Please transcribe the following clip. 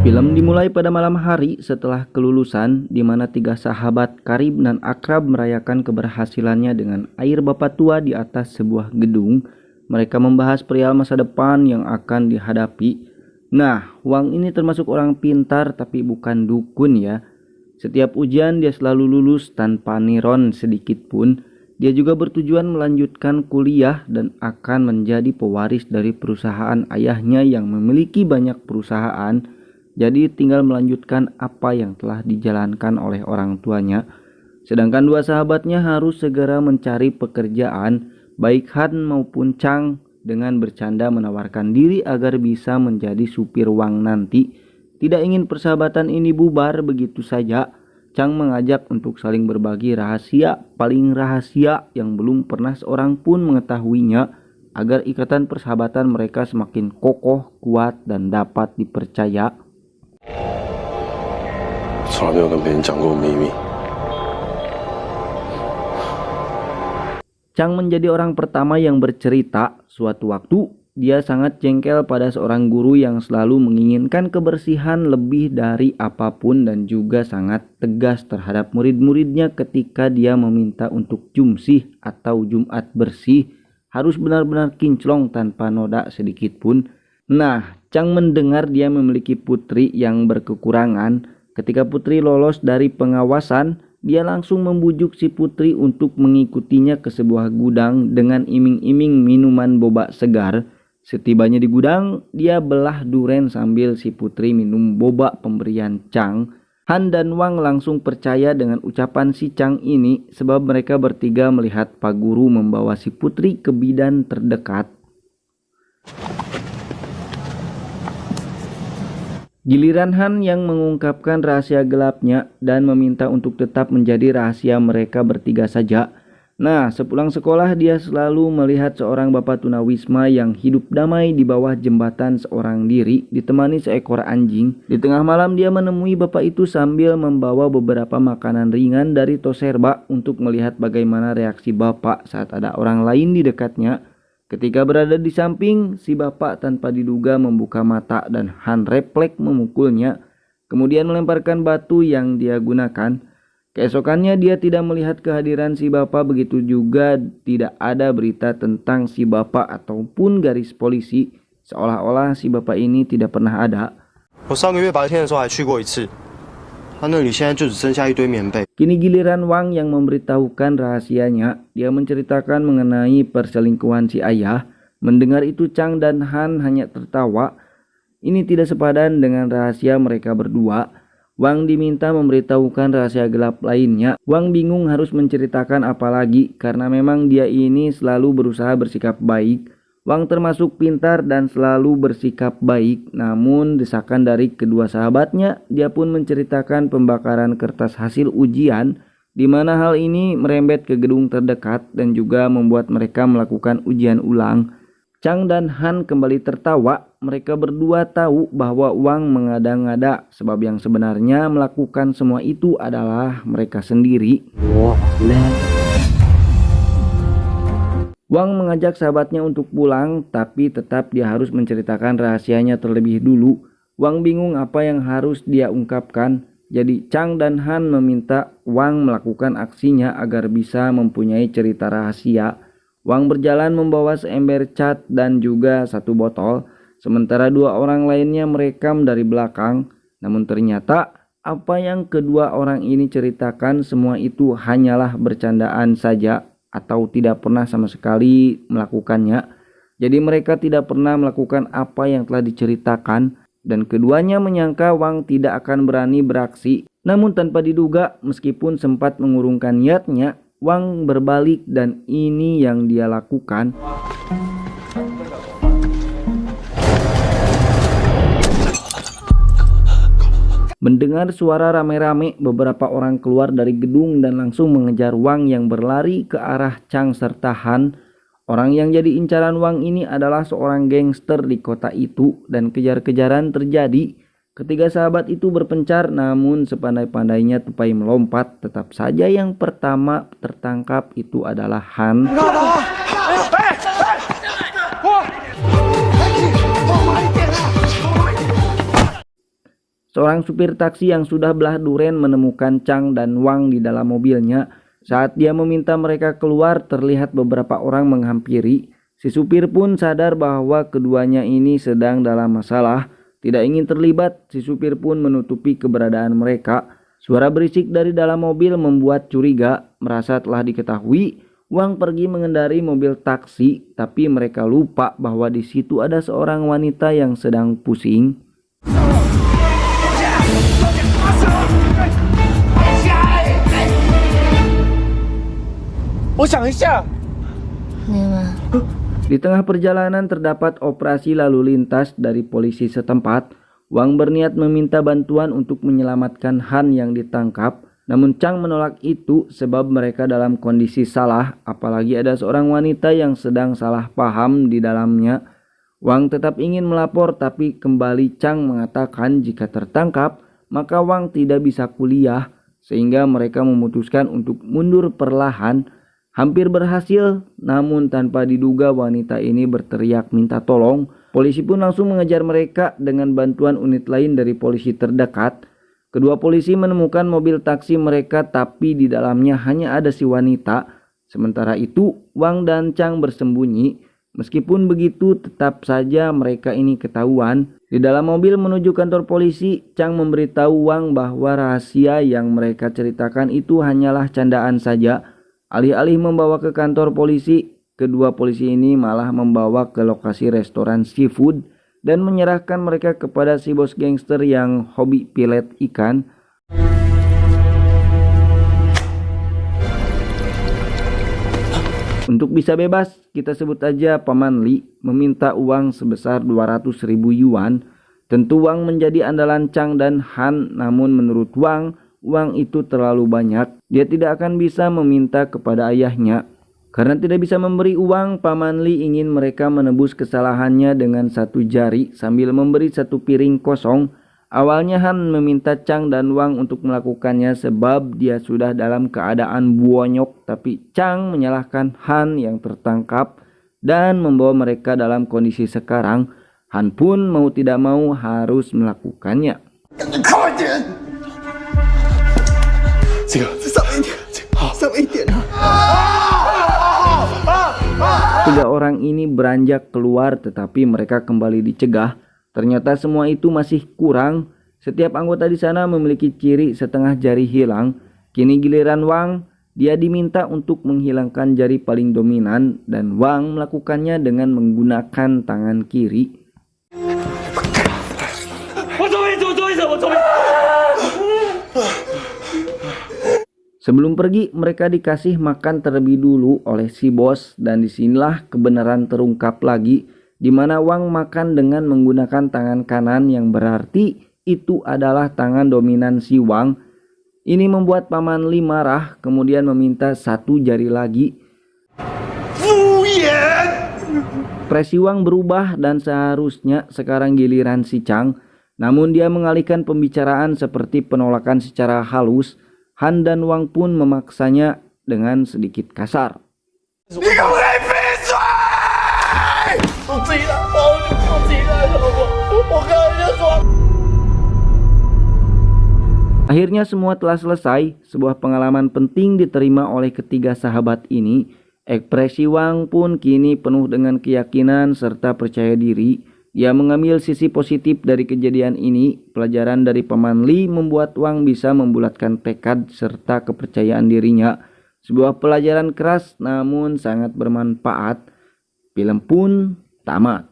Film dimulai pada malam hari setelah kelulusan, di mana tiga sahabat karib dan akrab merayakan keberhasilannya dengan air bapa tua di atas sebuah gedung. Mereka membahas perihal masa depan yang akan dihadapi. Nah, Wang ini termasuk orang pintar tapi bukan dukun ya. Setiap ujian dia selalu lulus tanpa niron sedikit pun. Dia juga bertujuan melanjutkan kuliah dan akan menjadi pewaris dari perusahaan ayahnya yang memiliki banyak perusahaan. Jadi tinggal melanjutkan apa yang telah dijalankan oleh orang tuanya. Sedangkan dua sahabatnya harus segera mencari pekerjaan, baik Han maupun Chang, dengan bercanda menawarkan diri agar bisa menjadi supir Wang nanti. Tidak ingin persahabatan ini bubar begitu saja, Chang mengajak untuk saling berbagi rahasia paling rahasia yang belum pernah seorang pun mengetahuinya, agar ikatan persahabatan mereka semakin kokoh, kuat, dan dapat dipercaya. 从来没有跟别人讲过秘密。 Chang menjadi orang pertama yang bercerita. Suatu waktu, dia sangat jengkel pada seorang guru yang selalu menginginkan kebersihan lebih dari apapun dan juga sangat tegas terhadap murid-muridnya ketika dia meminta untuk jumsih atau Jumat bersih harus benar-benar kinclong tanpa noda sedikit pun. Nah, Chang mendengar dia memiliki putri yang berkekurangan. Ketika putri lolos dari pengawasan, dia langsung membujuk si putri untuk mengikutinya ke sebuah gudang dengan iming-iming minuman boba segar. Setibanya di gudang, dia belah duren sambil si putri minum boba pemberian Chang. Han dan Wang langsung percaya dengan ucapan si Chang ini sebab mereka bertiga melihat Pak Guru membawa si putri ke bidan terdekat. Giliran Han yang mengungkapkan rahasia gelapnya dan meminta untuk tetap menjadi rahasia mereka bertiga saja. Nah, sepulang sekolah dia selalu melihat seorang bapak tunawisma yang hidup damai di bawah jembatan seorang diri ditemani seekor anjing. Di tengah malam dia menemui bapak itu sambil membawa beberapa makanan ringan dari Toserba untuk melihat bagaimana reaksi bapak saat ada orang lain di dekatnya. Ketika berada di samping, si bapak tanpa diduga membuka mata dan Han refleks memukulnya, kemudian melemparkan batu yang dia gunakan. Keesokannya dia tidak melihat kehadiran si bapak, begitu juga tidak ada berita tentang si bapak ataupun garis polisi, seolah-olah si bapak ini tidak pernah ada. 我上个月白天的时候还去过一次，他那里现在就只剩下一堆棉被。 Kini giliran Wang yang memberitahukan rahasianya. Dia menceritakan mengenai perselingkuhan si ayah. Mendengar itu Chang dan Han hanya tertawa. Ini tidak sepadan dengan rahasia mereka berdua. Wang diminta memberitahukan rahasia gelap lainnya. Wang bingung harus menceritakan apa lagi karena memang dia ini selalu berusaha bersikap baik. Wang termasuk pintar dan selalu bersikap baik, namun desakan dari kedua sahabatnya, dia pun menceritakan pembakaran kertas hasil ujian, di mana hal ini merembet ke gedung terdekat dan juga membuat mereka melakukan ujian ulang. Chang dan Han kembali tertawa. Mereka berdua tahu bahwa Wang mengada-ngada, sebab yang sebenarnya melakukan semua itu adalah mereka sendiri. Wang mengajak sahabatnya untuk pulang, tapi tetap dia harus menceritakan rahasianya terlebih dulu. Wang bingung apa yang harus dia ungkapkan. Jadi Chang dan Han meminta Wang melakukan aksinya agar bisa mempunyai cerita rahasia. Wang berjalan membawa seember cat dan juga satu botol, sementara dua orang lainnya merekam dari belakang. Namun ternyata apa yang kedua orang ini ceritakan semua itu hanyalah bercandaan saja, atau tidak pernah sama sekali melakukannya. Jadi mereka tidak pernah melakukan apa yang telah diceritakan, dan keduanya menyangka Wang tidak akan berani beraksi. Namun tanpa diduga, meskipun sempat mengurungkan niatnya, Wang berbalik dan ini yang dia lakukan. Mendengar suara rame-rame, beberapa orang keluar dari gedung dan langsung mengejar Wang yang berlari ke arah Chang serta Han. Orang yang jadi incaran Wang ini adalah seorang gangster di kota itu dan kejar-kejaran terjadi. Ketiga sahabat itu berpencar, namun sepandai-pandainya tupai melompat, tetap saja yang pertama tertangkap itu adalah Han. Seorang supir taksi yang sudah belah duren menemukan Chang dan Wang di dalam mobilnya. Saat dia meminta mereka keluar, terlihat beberapa orang menghampiri. Si supir pun sadar bahwa keduanya ini sedang dalam masalah. Tidak ingin terlibat, si supir pun menutupi keberadaan mereka. Suara berisik dari dalam mobil membuat curiga. Merasa telah diketahui, Wang pergi mengendari mobil taksi, tapi mereka lupa bahwa di situ ada seorang wanita yang sedang pusing. Di tengah perjalanan terdapat operasi lalu lintas dari polisi setempat. Wang berniat meminta bantuan untuk menyelamatkan Han yang ditangkap. Namun Chang menolak itu sebab mereka dalam kondisi salah, apalagi ada seorang wanita yang sedang salah paham di dalamnya. Wang tetap ingin melapor, tapi kembali Chang mengatakan jika tertangkap maka Wang tidak bisa kuliah, sehingga mereka memutuskan untuk mundur perlahan. Hampir berhasil, namun tanpa diduga wanita ini berteriak minta tolong. Polisi pun langsung mengejar mereka dengan bantuan unit lain dari polisi terdekat. Kedua polisi menemukan mobil taksi mereka, tapi di dalamnya hanya ada si wanita. Sementara itu, Wang dan Chang bersembunyi. Meskipun begitu, tetap saja mereka ini ketahuan. Di dalam mobil menuju kantor polisi, Chang memberitahu Wang bahwa rahasia yang mereka ceritakan itu hanyalah candaan saja. Alih-alih membawa ke kantor polisi, kedua polisi ini malah membawa ke lokasi restoran seafood dan menyerahkan mereka kepada si bos gangster yang hobi pilet ikan. Untuk bisa bebas, kita sebut aja Paman Li meminta uang sebesar 200.000 yuan. Tentu Wang menjadi andalan Chang dan Han, namun menurut Wang, uang itu terlalu banyak. Dia tidak akan bisa meminta kepada ayahnya. Karena tidak bisa memberi uang, Paman Li ingin mereka menebus kesalahannya dengan satu jari sambil memberi satu piring kosong. Awalnya Han meminta Chang dan Wang untuk melakukannya sebab dia sudah dalam keadaan buonyok, tapi Chang menyalahkan Han yang tertangkap dan membawa mereka dalam kondisi sekarang. Han pun mau tidak mau harus melakukannya. Tiga orang ini beranjak keluar, tetapi mereka kembali dicegah. Ternyata semua itu masih kurang. Setiap anggota di sana memiliki ciri setengah jari hilang. Kini giliran Wang. Dia diminta untuk menghilangkan jari paling dominan dan Wang melakukannya dengan menggunakan tangan kiri. Sebelum pergi, mereka dikasih makan terlebih dulu oleh si bos, dan disinilah kebenaran terungkap lagi, di mana Wang makan dengan menggunakan tangan kanan yang berarti itu adalah tangan dominan si Wang. Ini membuat Paman Li marah, kemudian meminta satu jari lagi. Ekspresi Wang berubah dan seharusnya sekarang giliran si Chang, namun dia mengalihkan pembicaraan seperti penolakan secara halus. Han dan Wang pun memaksanya dengan sedikit kasar. Akhirnya semua telah selesai. Sebuah pengalaman penting diterima oleh ketiga sahabat ini. Ekspresi Wang pun kini penuh dengan keyakinan serta percaya diri. Dia mengambil sisi positif dari kejadian ini. Pelajaran dari Paman Li membuat Wang bisa membulatkan tekad serta kepercayaan dirinya. Sebuah pelajaran keras namun sangat bermanfaat. Film pun tamat.